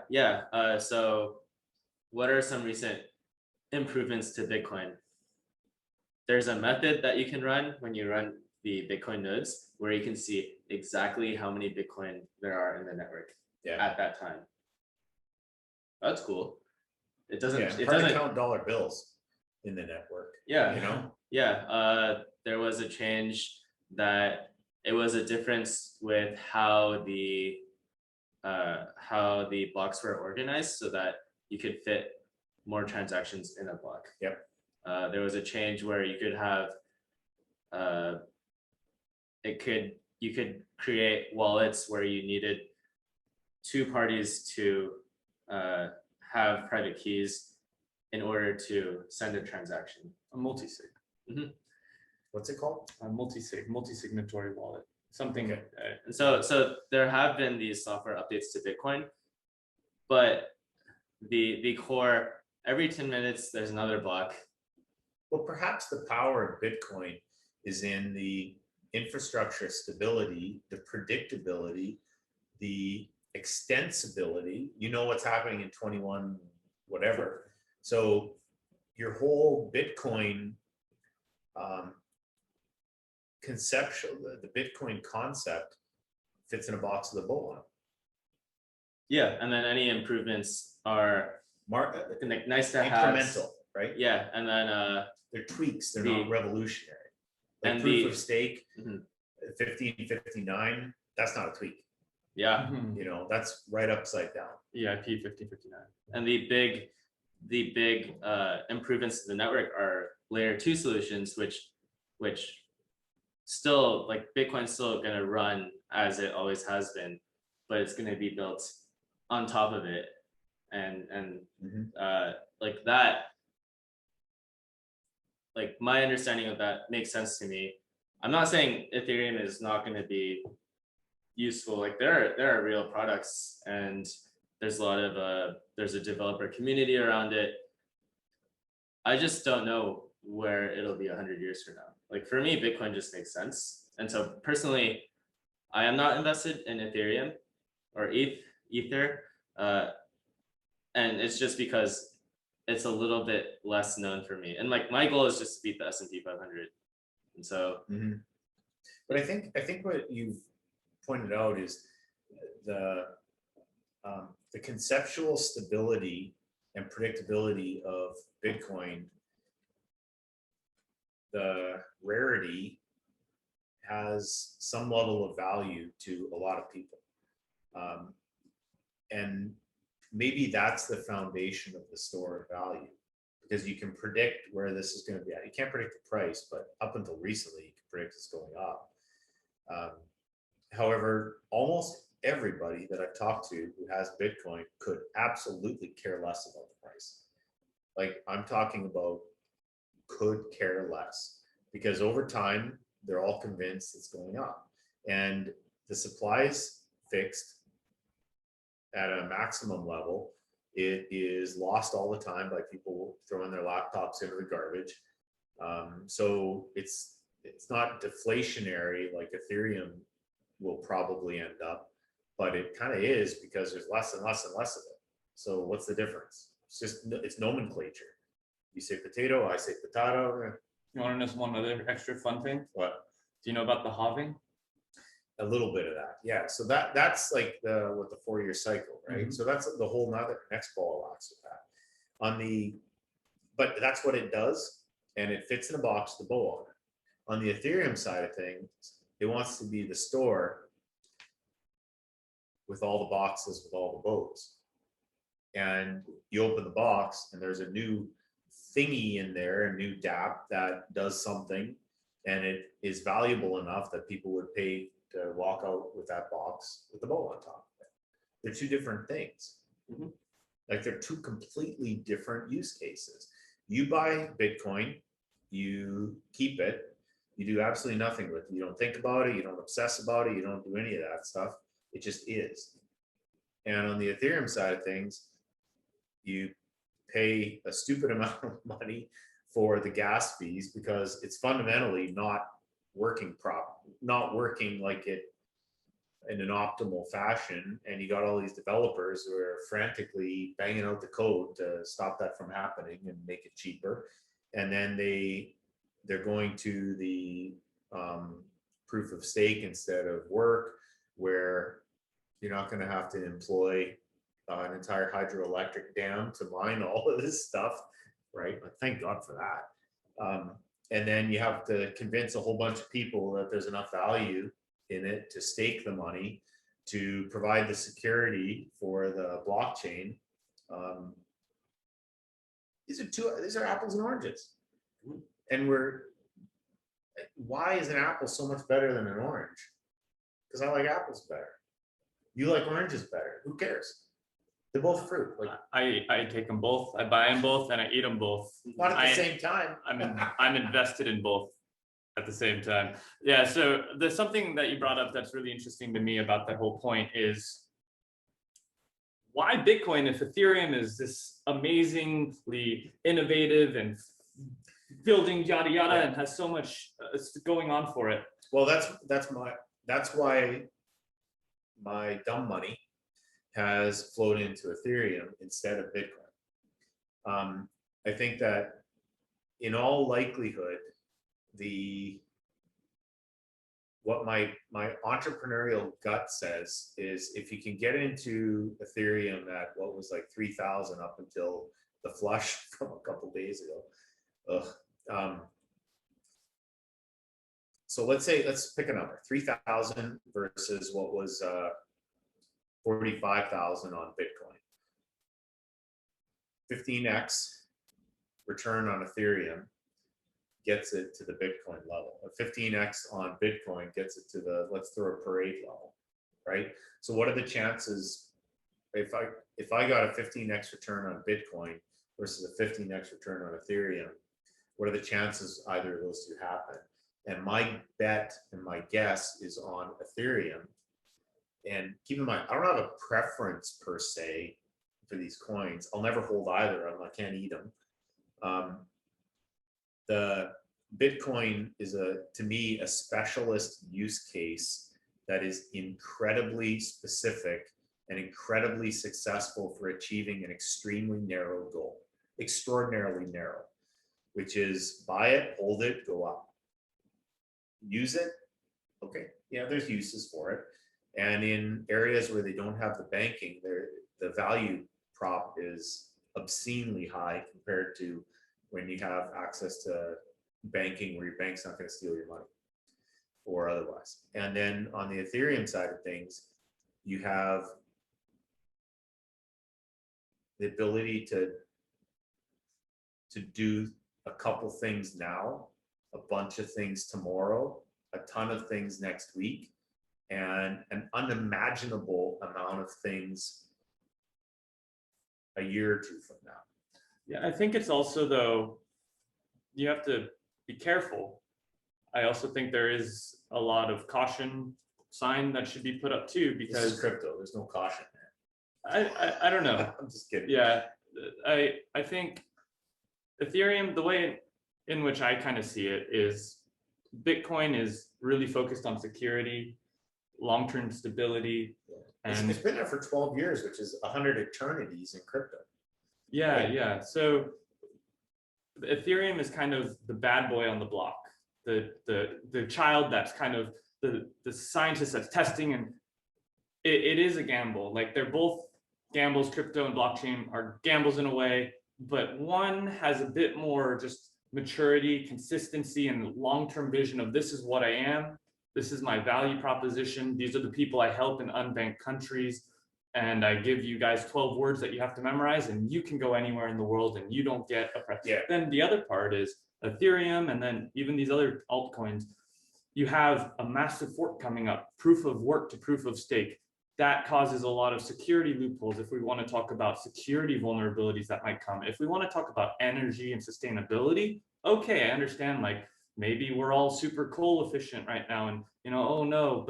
So what are some recent improvements to Bitcoin? There's a method that you can run when you run the Bitcoin nodes where you can see exactly how many Bitcoin there are in the network at that time. That's cool. It doesn't. Yeah, it hard doesn't to count dollar bills in the network. Yeah. You know. Yeah. There was a change that it was a difference with how the blocks were organized so that you could fit more transactions in a block. Yep. There was a change where you could have you could create wallets where you needed two parties to have private keys in order to send a transaction. A multi-sig. What's it called? A multi-signatory wallet. Something. Okay. And so there have been these software updates to Bitcoin, but the core, every 10 minutes there's another block. Well, perhaps the power of Bitcoin is in the infrastructure stability, the predictability, the extensibility. You know what's happening in 21 whatever. So your whole Bitcoin conceptual, the Bitcoin concept fits in a box with a bow on it. Yeah, and then any improvements are like nice to have. Incremental, right? Yeah, and then they're tweaks, they're not revolutionary. Like and proof of stake, Mhm. 1559, that's not a tweak. Yeah. You know, that's right upside down. EIP 1559. And the big improvements to the network are layer 2 solutions, which still, like, Bitcoin's still going to run as it always has been, but it's going to be built on top of it, and like that. Like, my understanding of that makes sense to me. I'm not saying Ethereum is not going to be useful. Like, there are real products, and there's a lot of there's a developer community around it. I just don't know where it'll be 100 years from now. Like, for me, Bitcoin just makes sense. And so personally, I am not invested in Ethereum or Ether. And it's just because it's a little bit less known for me. And like, my goal is just to beat the S&P 500. And so, but I think what you've pointed out is the conceptual stability and predictability of Bitcoin. The rarity has some level of value to a lot of people, and maybe that's the foundation of the store of value, because you can predict where this is going to be at. You can't predict the price, but up until recently, you can predict it's going up. However, almost everybody that I've talked to who has Bitcoin could absolutely care less about the price. Like, I'm talking about could care less, because over time, they're all convinced it's going up. And the supply is fixed at a maximum level. It is lost all the time by people throwing their laptops into the garbage. So it's not deflationary like Ethereum will probably end up, but it kind of is, because there's less and less and less of it. So what's the difference? It's nomenclature. You say potato, I say potato. You want to know one other extra fun thing? What? Do you know about the halving? A little bit of that, yeah. So that's like the 4-year cycle, right? So that's the whole next ball of wax with that. But that's what it does, and it fits in a box with the bow on it. On the Ethereum side of things, it wants to be the store with all the boxes with all the bows. And you open the box, and there's a new thingy in there, a new dApp that does something, and it is valuable enough that people would pay to walk out with that box with the bow on top of it. They're two different things. Like, they're two completely different use cases. You buy Bitcoin, you keep it, You do absolutely nothing with it. You don't think about it. You don't obsess about it. You don't do any of that stuff. It just is. And on the Ethereum side of things, you pay a stupid amount of money for the gas fees because it's fundamentally not working not working like it in an optimal fashion. And you got all these developers who are frantically banging out the code to stop that from happening and make it cheaper. And then they're going to the proof of stake instead of work, where you're not going to have to employ an entire hydroelectric dam to mine all of this stuff, right? Like, thank God for that. And then you have to convince a whole bunch of people that there's enough value in it to stake the money, to provide the security for the blockchain. These are apples and oranges. And why is an apple so much better than an orange? Because I like apples better. You like oranges better. Who cares? They're both fruit. Like, I take them both. I buy them both and I eat them both. not at the same time. I'm invested in both at the same time. Yeah. So there's something that you brought up that's really interesting to me about that whole point is why Bitcoin if Ethereum is this amazingly innovative and building yada yada and has so much going on for it. Well, that's why my dumb money has flowed into Ethereum instead of Bitcoin. I think that in all likelihood, what my entrepreneurial gut says is if you can get into Ethereum at what was like 3,000 up until the flush from a couple days ago. So let's pick a number, 3,000 versus what was 45,000 on Bitcoin. 15x return on Ethereum gets it to the Bitcoin level. A 15x on Bitcoin gets it to the, let's throw a parade level, right? So what are the chances if I got a 15x return on Bitcoin versus a 15x return on Ethereum? What are the chances either of those two happen? And my bet and my guess is on Ethereum. And keep in mind, I don't have a preference per se for these coins. I'll never hold either of them. I can't eat them. The Bitcoin is to me, a specialist use case that is incredibly specific and incredibly successful for achieving an extremely narrow goal, extraordinarily narrow, which is buy it, hold it, go up. Use it, okay, yeah, there's uses for it. And in areas where they don't have the banking, the value prop is obscenely high compared to when you have access to banking where your bank's not going to steal your money or otherwise. And then on the Ethereum side of things, you have the ability to do a couple things now, a bunch of things tomorrow, a ton of things next week, and an unimaginable amount of things a year or two from now. Yeah, I think it's also, though, you have to be careful. I also think there is a lot of caution sign that should be put up too, because this is crypto. There's no caution there. I don't know. I'm just kidding. Yeah, I think Ethereum, the way in which I kind of see it is Bitcoin is really focused on security, long-term stability. And it's been there for 12 years, which is 100 eternities in crypto. Yeah, right? yeah. So Ethereum is kind of the bad boy on the block, the child that's kind of the scientist that's testing, and it is a gamble. Like, they're both gambles. Crypto and blockchain are gambles in a way, but one has a bit more just maturity, consistency, and long-term vision of this is what I am. This is my value proposition. These are the people I help in unbanked countries. And I give you guys 12 words that you have to memorize, and you can go anywhere in the world and you don't get oppressed. Yeah. Then the other part is Ethereum, and then even these other altcoins, you have a massive fork coming up, proof of work to proof of stake. That causes a lot of security loopholes. If we want to talk about security vulnerabilities that might come, if we want to talk about energy and sustainability, okay, I understand, like, maybe we're all super coal efficient right now, and oh no,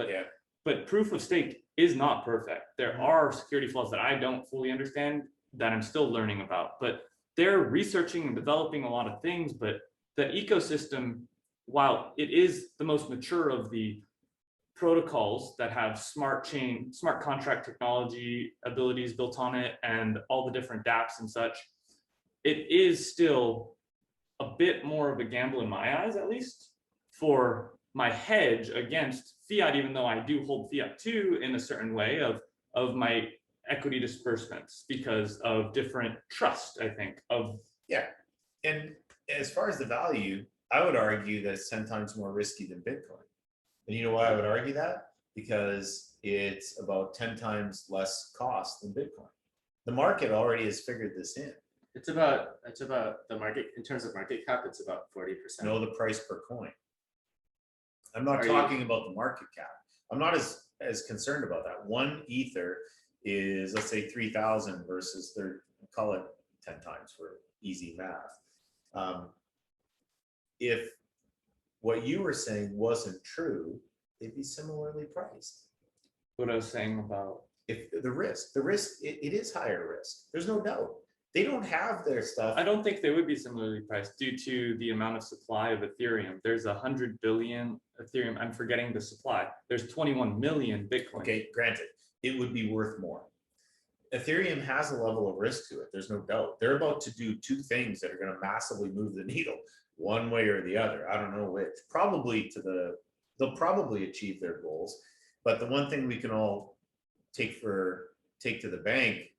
but proof of stake is not perfect. There are security flaws that I don't fully understand, that I'm still learning about, but they're researching and developing a lot of things. But the ecosystem, while it is the most mature of the protocols that have smart contract technology abilities built on it, and all the different dApps and such, it is still a bit more of a gamble in my eyes, at least for my hedge against fiat, even though I do hold fiat too in a certain way of my equity disbursements, because of different trust, I think, of. Yeah. And as far as the value, I would argue that it's 10 times more risky than Bitcoin. And you know why I would argue that? Because it's about 10 times less cost than Bitcoin. The market already has figured this in. It's about the market, in terms of market cap, it's about 40%. Know the price per coin. I'm not talking about the market cap. I'm not as concerned about that. One Ether is, let's say, 3,000 versus call it 10 times for easy math. If what you were saying wasn't true, they'd be similarly priced. What I was saying about if the risk, it is higher risk. There's no doubt. They don't have their stuff. I don't think they would be similarly priced due to the amount of supply of Ethereum. There's 100 billion Ethereum. I'm forgetting the supply. There's 21 million Bitcoin. Okay, granted, it would be worth more. Ethereum has a level of risk to it. There's no doubt. They're about to do two things that are going to massively move the needle one way or the other. I don't know which. They'll probably achieve their goals. But the one thing we can all take to the bank,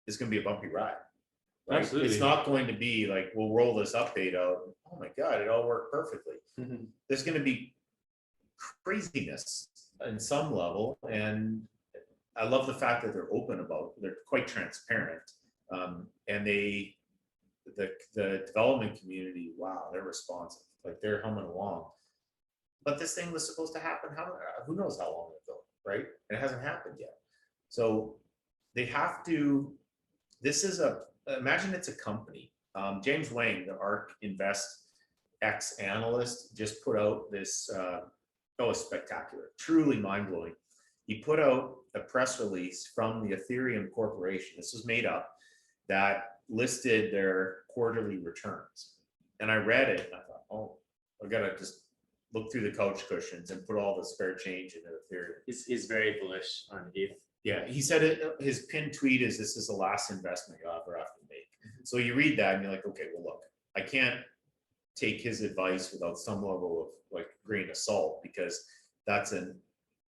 is going to be a bumpy ride. Right? Absolutely. It's not going to be like, we'll roll this update out. Oh my God, it all worked perfectly. Mm-hmm. There's going to be craziness in some level. And I love the fact that they're open about it. They're quite transparent. And the development community, wow, they're responsive. Like, they're humming along. But this thing was supposed to happen, who knows how long ago, right? And it hasn't happened yet. So they have to, imagine it's a company. James Wang, the ARK Invest X analyst, just put out this, it's spectacular, truly mind-blowing. He put out a press release from the Ethereum Corporation. This was made up, that listed their quarterly returns. And I read it and I thought, oh, I gotta just look through the couch cushions and put all the spare change into Ethereum. He's very bullish on ETH. Yeah, he said his pinned tweet is, "This is the last investment you'll ever have to make." So you read that and you're like, okay, well, look, I can't take his advice without some level of like grain of salt, because that's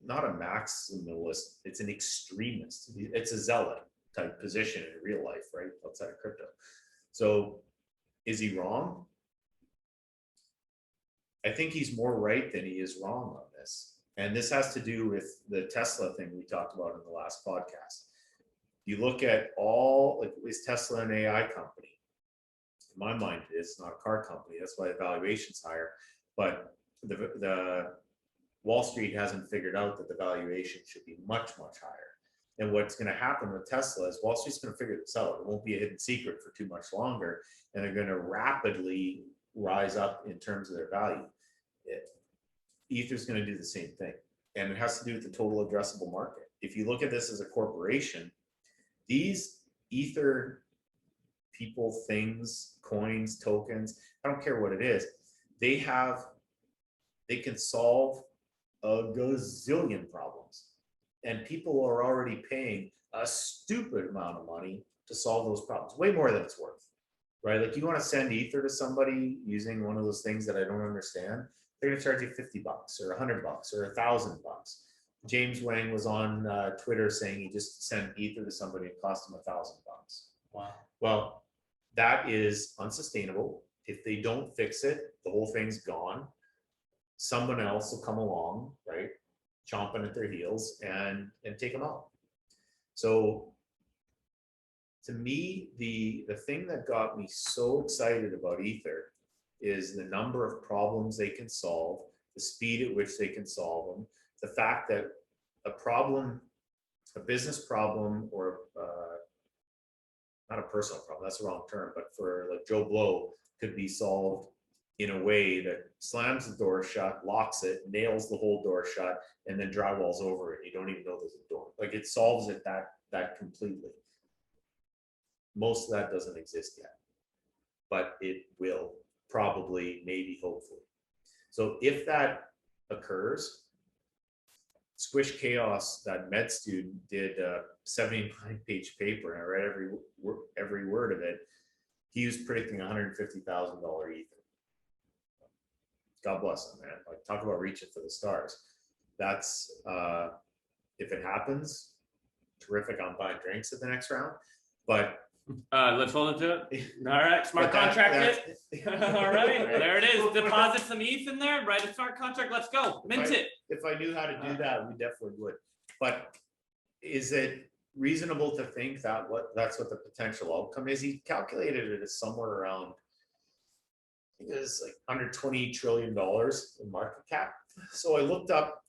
not a maximalist, it's an extremist. It's a zealot type position in real life, right? Outside of crypto. So is he wrong? I think he's more right than he is wrong on this. And this has to do with the Tesla thing we talked about in the last podcast. You look at is Tesla an AI company? In my mind, it's not a car company. That's why the valuation's higher. But the Wall Street hasn't figured out that the valuation should be much, much higher. And what's going to happen with Tesla is Wall Street's going to figure this out. It won't be a hidden secret for too much longer. And they're going to rapidly rise up in terms of their value. Ether's going to do the same thing. And it has to do with the total addressable market. If you look at this as a corporation, these Ether people, things, coins, tokens, I don't care what it is, they can solve a gazillion problems. And people are already paying a stupid amount of money to solve those problems, way more than it's worth, right? Like, you want to send Ether to somebody using one of those things that I don't understand, they're going to charge you $50 or $100 or $1,000. James Wang was on Twitter saying he just sent Ether to somebody and cost him $1,000. Wow. Well, that is unsustainable. If they don't fix it, the whole thing's gone. Someone else will come along, right, chomping at their heels and take them out. So to me, the thing that got me so excited about Ether is the number of problems they can solve, the speed at which they can solve them, the fact that a business problem, or not a personal problem, that's the wrong term, but for like Joe Blow, could be solved in a way that slams the door shut, locks it, nails the whole door shut, and then drywalls over it. You don't even know there's a door. Like it solves it that completely. Most of that doesn't exist yet, but it will probably, maybe, hopefully. So if that occurs, Squish Chaos, that med student, did a 79-page paper, and I read every word of it. He was predicting $150,000 Ether. God bless him, man. Like, talk about reaching for the stars. That's if it happens, terrific. I'm buying drinks at the next round. But let's hold it to it. All right, smart contract it. All right, there it is. Deposit some ETH in there, write a smart contract. Let's go. Mint it. If I knew how to do that, we definitely would. But is it reasonable to think that that's what the potential outcome is? He calculated it as somewhere around, I think it was like under $20 trillion in market cap. So I looked up,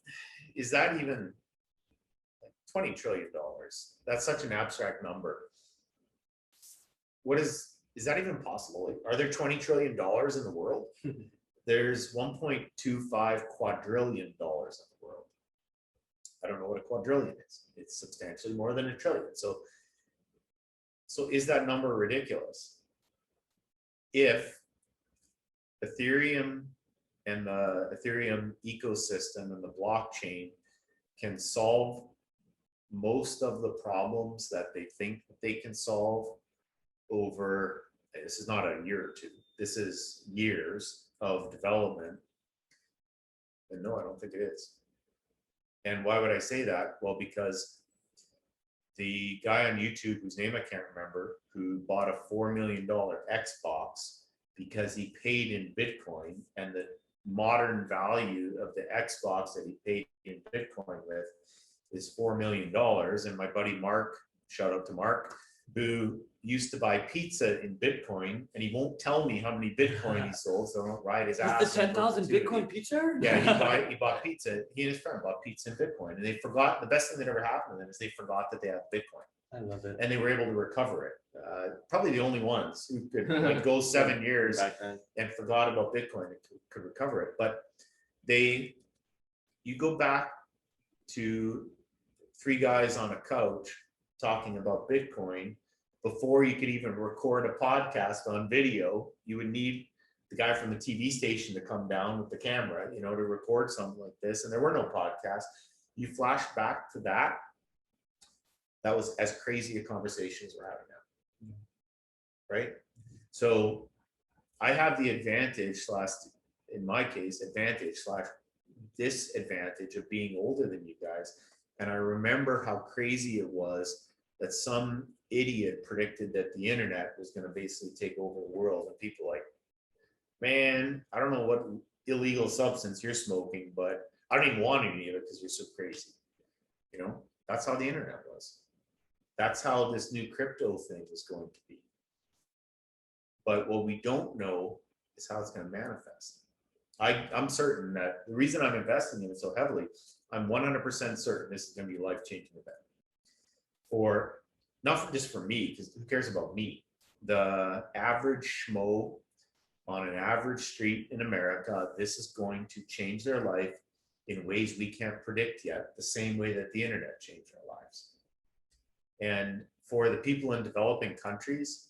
is that even like $20 trillion? That's such an abstract number. What is that even possible? Like, are there $20 trillion in the world? There's 1.25 quadrillion dollars in the world. I don't know what a quadrillion is. It's substantially more than a trillion. So is that number ridiculous? If Ethereum and the Ethereum ecosystem and the blockchain can solve most of the problems that they think that they can solve over, this is not a year or two, this is years of development, then no, I don't think it is. And why would I say that? Well, because the guy on YouTube, whose name I can't remember, who bought a $4 million Xbox because he paid in Bitcoin, and the modern value of the Xbox that he paid in Bitcoin with is $4 million. And my buddy Mark, shout out to Mark, who used to buy pizza in Bitcoin, and he won't tell me how many Bitcoin he sold, so I don't ride his ass. The 10,000 Bitcoin pizza? Yeah, he bought pizza. He and his friend bought pizza in Bitcoin, and they forgot, the best thing that ever happened to them is they forgot that they had Bitcoin. I love it. And they were able to recover it. Probably the only ones who could like go 7 years and forgot about Bitcoin and could recover it. But you go back to 3 guys on a couch talking about Bitcoin. Before you could even record a podcast on video, you would need the guy from the TV station to come down with the camera, to record something like this. And there were no podcasts. You flash back to that. That was as crazy a conversation as we're having now. Right? So I have the advantage in my case, disadvantage of being older than you guys. And I remember how crazy it was that some idiot predicted that the internet was going to basically take over the world. And people like, man, I don't know what illegal substance you're smoking, but I don't even want any of it because you're so crazy. That's how the internet was. That's how this new crypto thing is going to be. But what we don't know is how it's going to manifest. I'm certain that the reason I'm investing in it so heavily, I'm 100% certain this is going to be a life-changing event. Not just for me, because who cares about me? The average schmo on an average street in America, this is going to change their life in ways we can't predict yet, the same way that the internet changed our lives. And for the people in developing countries,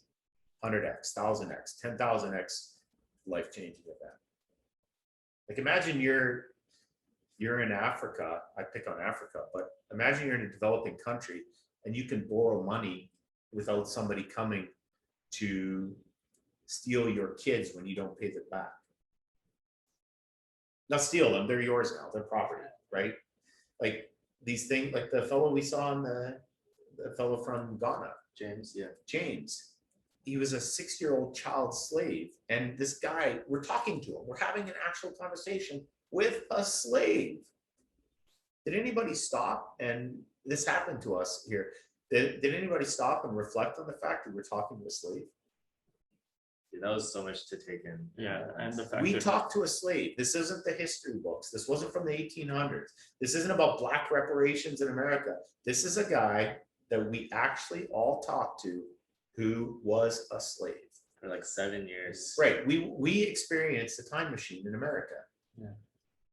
100x, 1000x, 10,000x life-changing event. Like imagine you're in Africa, I pick on Africa, but imagine you're in a developing country and you can borrow money without somebody coming to steal your kids when you don't pay them back. Not steal them, they're yours now, they're property, right? Like these things, like the fellow we saw on the fellow from Ghana. James. He was a 6-year-old child slave. And this guy, we're talking to him, we're having an actual conversation with a slave. Did anybody stop? And this happened to us here. Did anybody stop and reflect on the fact that we're talking to a slave? Dude, that was so much to take in. Yeah, and the fact We that talked to a slave. This isn't the history books. This wasn't from the 1800s. This isn't about black reparations in America. This is a guy that we actually all talked to who was a slave. for like 7 years. Right. We experienced a time machine in America. Yeah.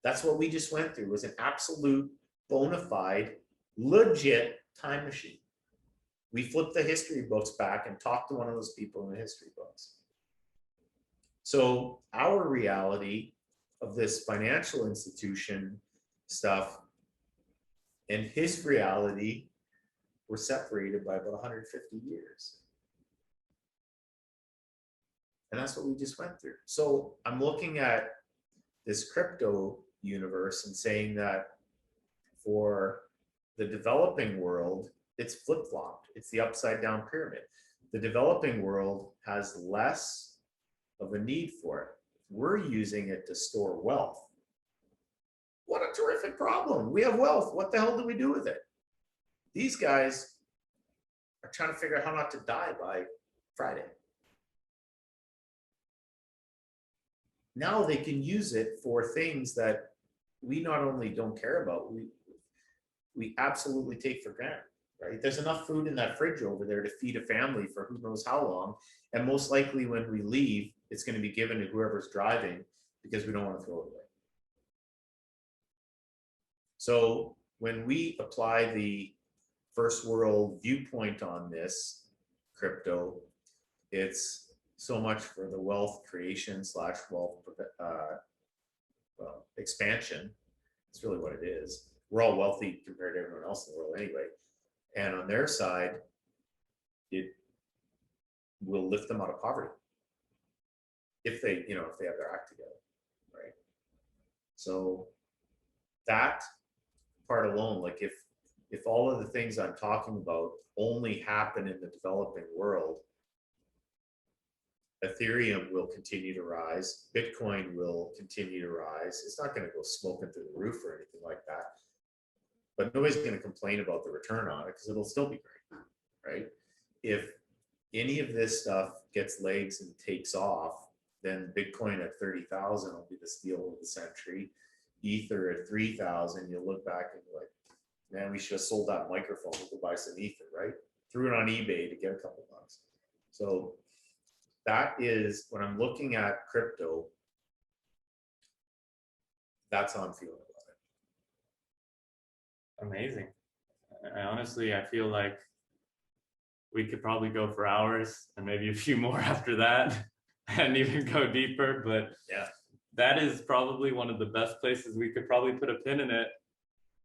That's what we just went through, was an absolute bona fide, legit time machine. We flipped the history books back and talked to one of those people in the history books. So our reality of this financial institution stuff and his reality were separated by about 150 years. And that's what we just went through. So I'm looking at this crypto universe and saying that for the developing world, it's flip-flopped. It's the upside down pyramid. The developing world has less of a need for it. We're using it to store wealth. What a terrific problem. We have wealth. What the hell do we do with it? These guys are trying to figure out how not to die by Friday. Now they can use it for things that we not only don't care about, we absolutely take for granted, right? There's enough food in that fridge over there to feed a family for who knows how long. And most likely when we leave, it's going to be given to whoever's driving because we don't want to throw it away. So when we apply the first world viewpoint on this crypto, it's so much for the wealth creation / wealth expansion. It's really what it is. We're all wealthy compared to everyone else in the world anyway. And on their side, it will lift them out of poverty if they, if they have their act together, right? So that part alone, like if all of the things I'm talking about only happen in the developing world, Ethereum will continue to rise. Bitcoin will continue to rise. It's not going to go smoking through the roof or anything like that. But nobody's going to complain about the return on it because it'll still be great, right? If any of this stuff gets legs and takes off, then Bitcoin at 30,000 will be the steal of the century. Ether at 3,000, you'll look back and be like, man, we should have sold that microphone to buy some Ether, right? Threw it on eBay to get a couple bucks. So that is, when I'm looking at crypto, that's how I'm feeling about it. Amazing. I feel like we could probably go for hours and maybe a few more after that and even go deeper, but yeah, that is probably one of the best places we could probably put a pin in it.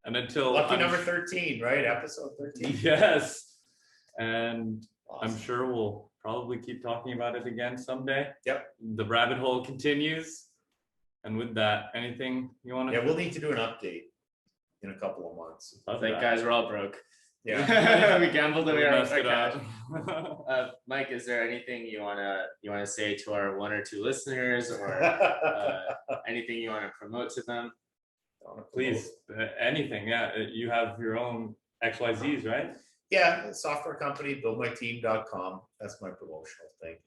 And until lucky number 13, right? Episode 13. Yes. And awesome. I'm sure we'll probably keep talking about it again someday. Yep. The rabbit hole continues. And with that, anything you want to? Yeah, we'll need to do an update in a couple of months. I think, guys, we're all broke. Yeah. We gambled and we are messed it cash. up. Mike, is there anything you wanna say to our 1 or 2 listeners, or anything you want to promote to them? Please, anything. Yeah, you have your own XYZs, right? Yeah, software company, buildmyteam.com. That's my promotional thing.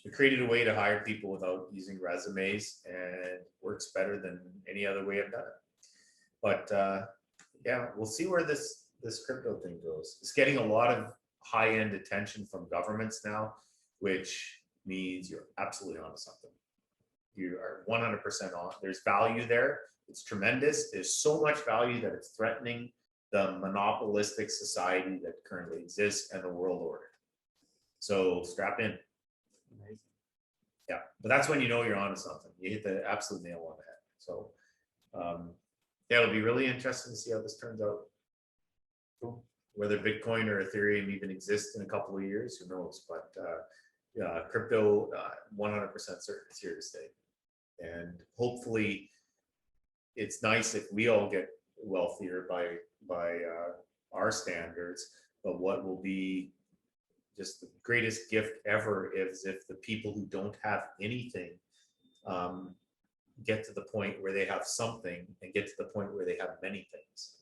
We created a way to hire people without using resumes, and works better than any other way I've done it. But yeah, we'll see where this crypto thing goes. It's getting a lot of high-end attention from governments now, which means you're absolutely onto something. You are 100% on. There's value there. It's tremendous. There's so much value that it's threatening the monopolistic society that currently exists and the world order. So strap in. Amazing. Yeah, but that's when you know you're onto something. You hit the absolute nail on the head. So yeah, it'll be really interesting to see how this turns out. Cool. Whether Bitcoin or Ethereum even exists in a couple of years, who knows? But yeah, crypto 100% certain is here to stay. And hopefully it's nice if we all get wealthier by our standards, but what will be just the greatest gift ever is if the people who don't have anything get to the point where they have something, and get to the point where they have many things,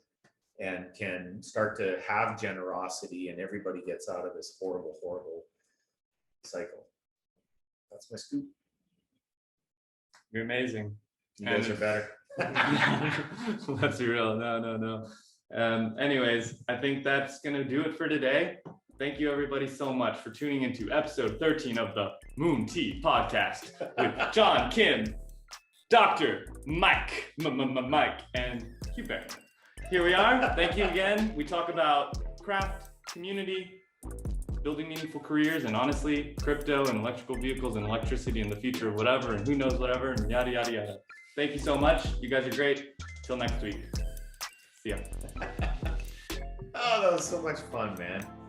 and can start to have generosity, and everybody gets out of this horrible cycle. That's my scoop. You're amazing. You guys are better. Let's be real. No. Anyways, I think that's gonna do it for today. Thank you everybody so much for tuning into episode 13 of the Moon Tea Podcast with John, Kim, Dr. Mike, Mike, and Hugh. Here we are. Thank you again. We talk about craft, community, building meaningful careers, and honestly, crypto and electrical vehicles and electricity in the future of whatever, and who knows whatever, and yada, yada, yada. Thank you so much. You guys are great. Till next week. See ya. Oh, that was so much fun, man.